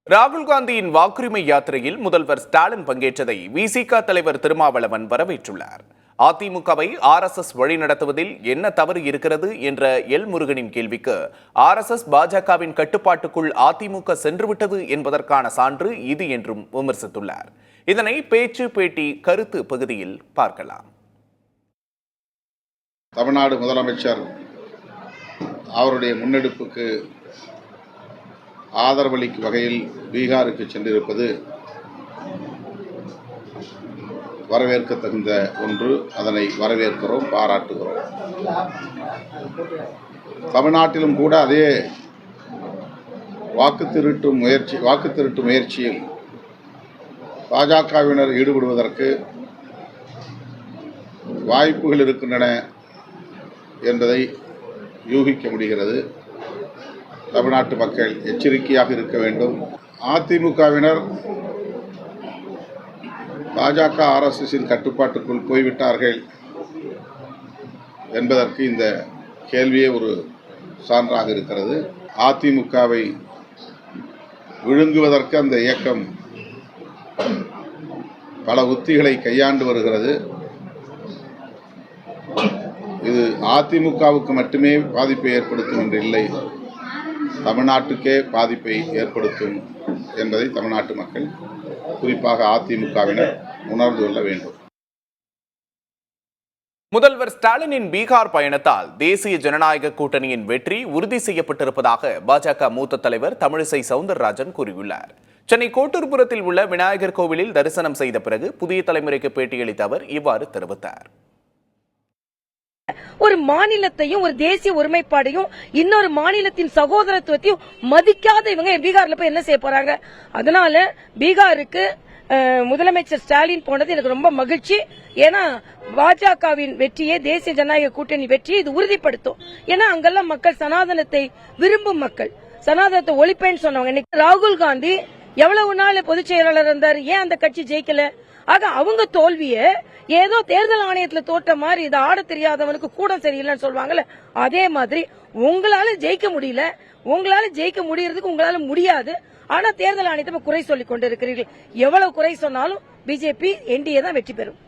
ராகுல் காந்தியின் வாக்குரிமை யாத்திரையில் முதல்வர் ஸ்டாலின் பங்கேற்றதை விசிக தலைவர் திருமாவளவன் வரவேற்றுள்ளார். அதிமுகவை RSS வழிநடத்துவதில் என்ன தவறு இருக்கிறது என்ற எல் முருகனின் கேள்விக்கு RSS பாஜகவின் கட்டுப்பாட்டுக்குள் அதிமுக சென்றுவிட்டது என்பதற்கான சான்று இது என்றும் விமர்சித்துள்ளார். இதனை பேச்சு பேட்டி கருத்து பகுதியில் பார்க்கலாம். தமிழ்நாடு முதலமைச்சர் அவருடைய முன்னெடுப்புக்கு ஆதரவளிக்கும் வகையில் பீகாருக்கு சென்றிருப்பது வரவேற்க தகுந்த ஒன்று. அதனை வரவேற்கிறோம், பாராட்டுகிறோம். தமிழ்நாட்டிலும் கூட அதே வாக்கு திருட்டு முயற்சியில் பாஜகவினர் ஈடுபடுவதற்கு வாய்ப்புகள் இருக்கின்றன என்பதை யூகிக்க முடிகிறது. தமிழ்நாட்டு மக்கள் எச்சரிக்கையாக இருக்க வேண்டும். அதிமுகவினர் பாஜக RSSின் கட்டுப்பாட்டுக்குள் போய்விட்டார்கள் என்பதற்கு இந்த கேள்வியே ஒரு சான்றாக இருக்கிறது. அதிமுகவை விழுங்குவதற்கு அந்த இயக்கம் பல உத்திகளை கையாண்டு வருகிறது. இது அதிமுகவுக்கு மட்டுமே பாதிப்பை ஏற்படுத்தும் என்று இல்லை, தமிழ்நாட்டுக்கே பாதிப்பை ஏற்படுத்தும் என்பதை தமிழ்நாட்டு மக்கள், குறிப்பாக அதிமுகவினர் உணர்ந்து கொள்ள வேண்டும். முதல்வர் ஸ்டாலினின் பீகார் பயணத்தால் தேசிய ஜனநாயக கூட்டணியின் வெற்றி உறுதி செய்யப்பட்டிருப்பதாக பாஜக மூத்த தலைவர் தமிழிசை சவுந்தரராஜன் கூறியுள்ளார். சென்னை கோட்டூர்புரத்தில் உள்ள விநாயகர் கோவிலில் தரிசனம் செய்த பிறகு புதிய தலைமுறைக்கு பேட்டியளித்த அவர் இவ்வாறு தெரிவித்தார். ஒரு மாநிலத்தையும் ஒரு தேசிய ஒருமைப்பாடையும் இன்னொரு மாநிலத்தின் சகோதரத்துவத்தையும் மதிக்காத இவங்க பீகார்ல போய் என்ன செய்ய போறாங்க? அதனால பீகாருக்கு முதலமைச்சர் ஸ்டாலின் போனது எனக்கு ரொம்ப மகிழ்ச்சி. ஏன்னா பாஜகவின் வெற்றியே, தேசிய ஜனநாயக கூட்டணி வெற்றியை இது உறுதிப்படுத்தும். ஏன்னா அங்கெல்லாம் மக்கள் சனாதனத்தை விரும்பும் மக்கள், சனாதனத்தை ஒழிப்பேன்னு சொன்னவங்க. இன்னைக்கு ராகுல் காந்தி எவ்வளவு நாள் பொதுச் செயலாளர் இருந்தார், ஏன் அந்த கட்சி ஜெயிக்கல? ஆக அவங்க தோல்விய ஏதோ தேர்தல் ஆணையத்துல தோற்ற மாதிரி, இதை ஆட தெரியாதவனுக்கு கூட சரியில்லைன்னு சொல்லுவாங்கல்ல, அதே மாதிரி உங்களால ஜெயிக்க முடியல, உங்களால ஜெயிக்க முடியறதுக்கு உங்களால முடியாது. ஆனா தேர்தல் ஆணையத்தை குறை சொல்லிக் கொண்டு இருக்கிறீர்கள். எவ்வளவு குறை சொன்னாலும் பிஜேபி NDA தான் வெற்றி பெறும்.